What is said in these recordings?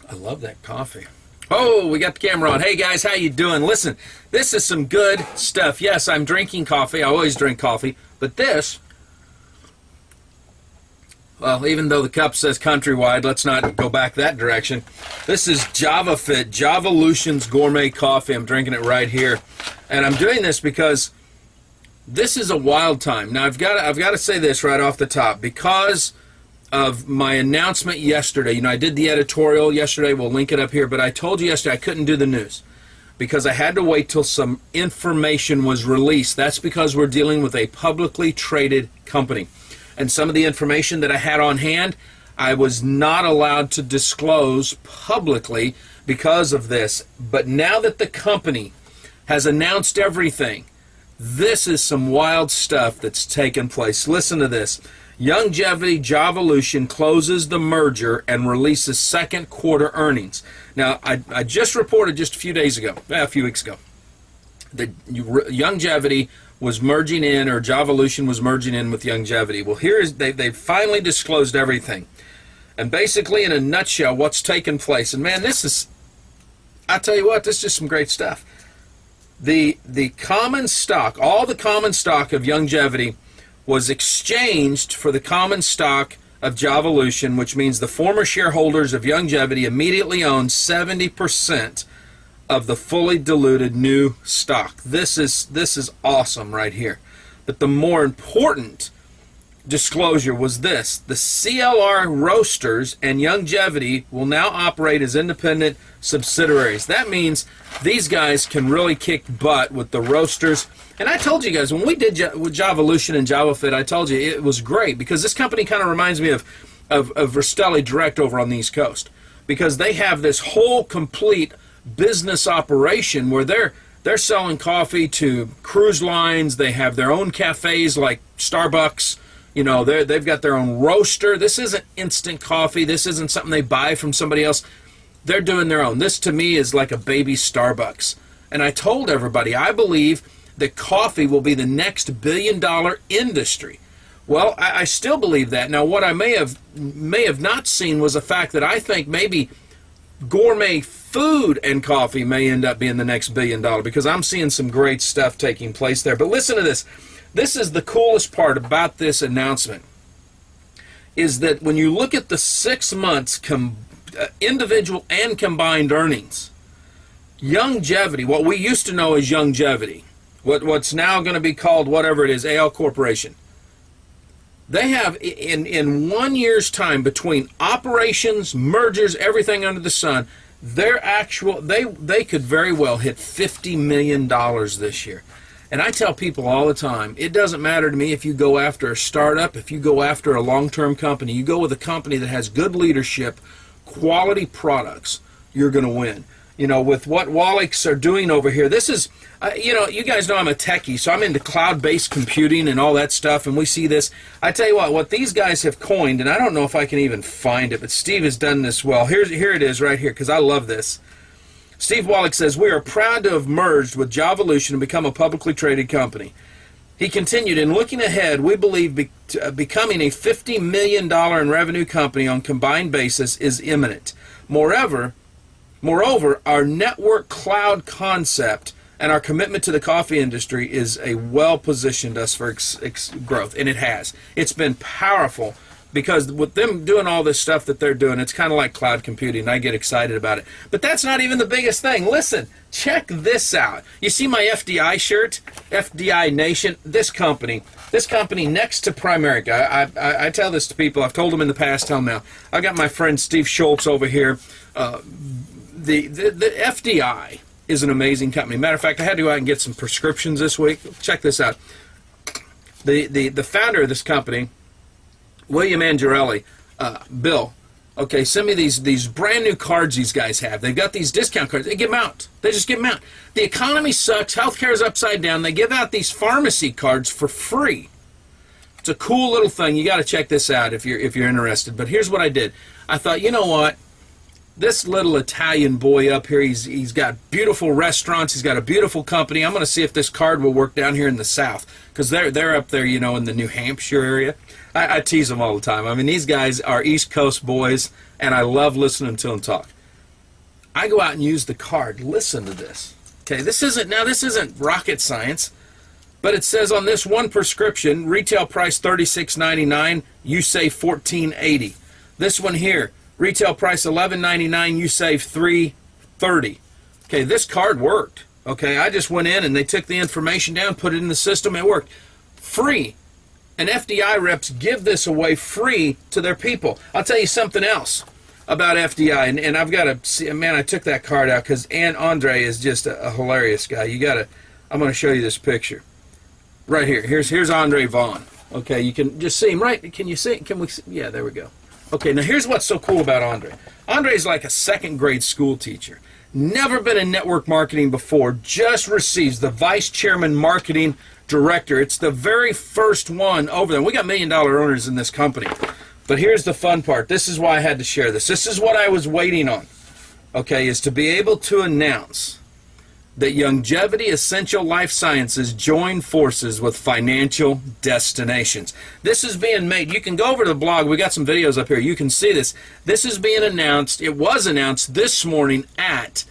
I love that coffee. Oh, we got the camera on. Hey guys, how you doing? Listen, this is some good stuff. Yes, I'm drinking coffee. I always drink coffee. But this, well, even though the cup says Countrywide, let's not go back that direction. This is JavaFit, Javalution's Gourmet Coffee. I'm drinking it right here. And I'm doing this because this is a wild time. Now, I've got to say this right off the top. Because of my announcement yesterday, I did the editorial yesterday. We'll link it up here. But I told you yesterday I couldn't do the news because I had to wait till some information was released. That's because we're dealing with a publicly traded company. And some of the information that I had on hand, I was not allowed to disclose publicly because of this. But now that the company has announced everything, this is some wild stuff that's taken place. Listen to this. Youngevity Javalution closes the merger and releases second quarter earnings. Now, I just reported just a few weeks ago, that Youngevity was merging in, or Javalution was merging in with Youngevity. Well, they've finally disclosed everything. And basically, in a nutshell, what's taken place. And man, I tell you what, this is just some great stuff. The common stock, all the common stock of Youngevity was exchanged for the common stock of Javalution, which means the former shareholders of Youngevity immediately own 70% of the fully diluted new stock. This is awesome right here. But the more important disclosure was this. The CLR Roasters and Youngevity will now operate as independent subsidiaries. That means these guys can really kick butt with the roasters. And I told you guys, when we did with Javalution and JavaFit, I told you it was great because this company kind of reminds me of Verstelli Direct over on the East Coast, because they have this whole complete business operation where they're selling coffee to cruise lines. They have their own cafes like Starbucks. They've got their own roaster. This isn't instant coffee. This isn't something they buy from somebody else. They're doing their own. This to me is like a baby Starbucks. And I told everybody, I believe that coffee will be the next billion-dollar industry. Well, I still believe that. Now, what I may have not seen was the fact that I think maybe gourmet food and coffee may end up being the next billion-dollar, because I'm seeing some great stuff taking place there. But listen to this. This is the coolest part about this announcement, is that when you look at the 6 months individual and combined earnings, Youngevity, what we used to know as Youngevity, what's now going to be called whatever it is, AL Corporation, they have in 1 year's time, between operations, mergers, everything under the sun, they could very well hit $50 million this year. And I tell people all the time, it doesn't matter to me if you go after a startup, if you go after a long-term company, you go with a company that has good leadership, quality products, you're going to win. With what Wallachs are doing over here, this is, you guys know I'm a techie, so I'm into cloud-based computing and all that stuff, and we see this. I tell you what these guys have coined, and I don't know if I can even find it, but Steve has done this well. Here it is right here, because I love this. Steve Wallach says, "We are proud to have merged with Javalution and become a publicly traded company." He continued, "In looking ahead, we believe becoming a $50 million in revenue company on combined basis is imminent. Moreover, our network cloud concept and our commitment to the coffee industry is a well-positioned us for growth." And it has. It's been powerful, because with them doing all this stuff that they're doing, it's kind of like cloud computing, and I get excited about it. But that's not even the biggest thing. Listen, check this out. You see my FDI shirt? FDI Nation? This company next to Primerica. I tell this to people. I've told them in the past, tell them now. I got my friend Steve Schultz over here. The FDI is an amazing company. Matter of fact, I had to go out and get some prescriptions this week. Check this out. The founder of this company, William Angelelli, Bill, okay, send me these brand new cards these guys have. They've got these discount cards. They give them out. They just give them out. The economy sucks. Healthcare is upside down. They give out these pharmacy cards for free. It's a cool little thing. You got to check this out if you're interested. But here's what I did. I thought, you know what? This little Italian boy up here, he's got beautiful restaurants. He's got a beautiful company. I'm going to see if this card will work down here in the South, because they're up there, in the New Hampshire area. I tease them all the time. I mean, these guys are East Coast boys, and I love listening to them talk. I go out and use the card. Listen to this. Okay, this isn't rocket science, but it says on this one prescription, retail price $36.99, you save $14.80. This one here, retail price $11.99, you save $3.30. Okay, this card worked. Okay, I just went in and they took the information down, put it in the system, it worked. Free. And FDI reps give this away free to their people. I'll tell you something else about FDI, and I've got to see, man, I took that card out because Andre is just a hilarious guy. I'm going to show you this picture. Right here. Here's Andre Vaughn. Okay, you can just see him, right? Can you see? Can we see? Yeah, there we go. Okay, now here's what's so cool about Andre. Andre's like a second grade school teacher. Never been in network marketing before, just receives the Vice Chairman Marketing Director. It's the very first one over there. We got $1 million owners in this company. But here's the fun part. This is why I had to share this. This is what I was waiting on, okay, is to be able to announce that Youngevity Essential Life Sciences joined forces with Financial Destinations. This is being made. You can go over to the blog. We got some videos up here. You can see this. This is being announced. It was announced this morning at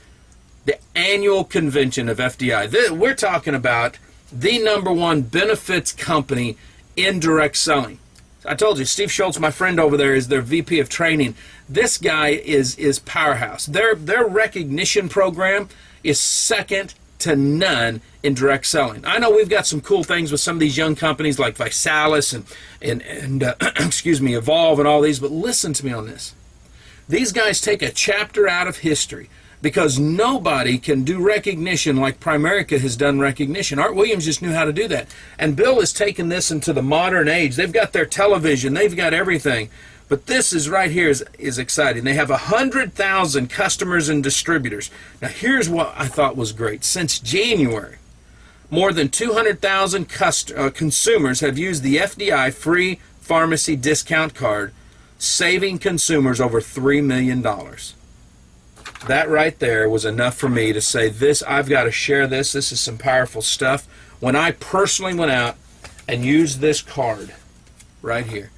the annual convention of FDI. We're talking about the #1 benefits company in direct selling. I told you, Steve Schultz, my friend over there, is their VP of training. This guy is powerhouse. Their recognition program is second to none in direct selling. I know we've got some cool things with some of these young companies like Visalis and excuse me, Evolve and all these, but listen to me on this. These guys take a chapter out of history because nobody can do recognition like Primerica has done recognition. Art Williams just knew how to do that. And Bill has taken this into the modern age. They've got their television. They've got everything. But this is right here is exciting. They have 100,000 customers and distributors. Now here's what I thought was great. Since January, more than 200,000 consumers have used the FDI free pharmacy discount card, saving consumers over $3 million. That right there was enough for me to say, this, I've got to share this. This is some powerful stuff. When I personally went out and used this card right here,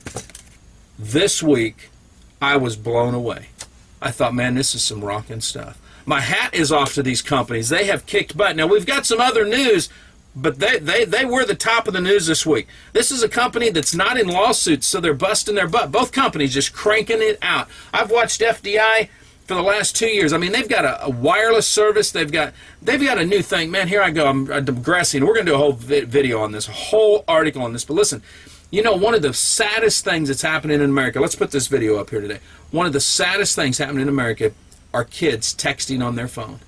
this week, I was blown away. I thought, man, this is some rocking stuff. My hat is off to these companies. They have kicked butt. Now, we've got some other news, but they were the top of the news this week. This is a company that's not in lawsuits, so they're busting their butt. Both companies just cranking it out. I've watched FDI for the last 2 years. I mean, they've got a wireless service. They've got a new thing. Man, here I go. I'm digressing. We're going to do a whole video on this, a whole article on this. But listen, you know, one of the saddest things that's happening in America, let's put this video up here today. One of the saddest things happening in America are kids texting on their phone.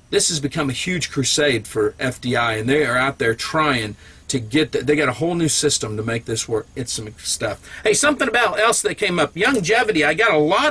This has become a huge crusade for FDI, and they are out there trying to get they got a whole new system to make this work. It's some stuff. Hey, something else that came up. Youngevity, I got a lot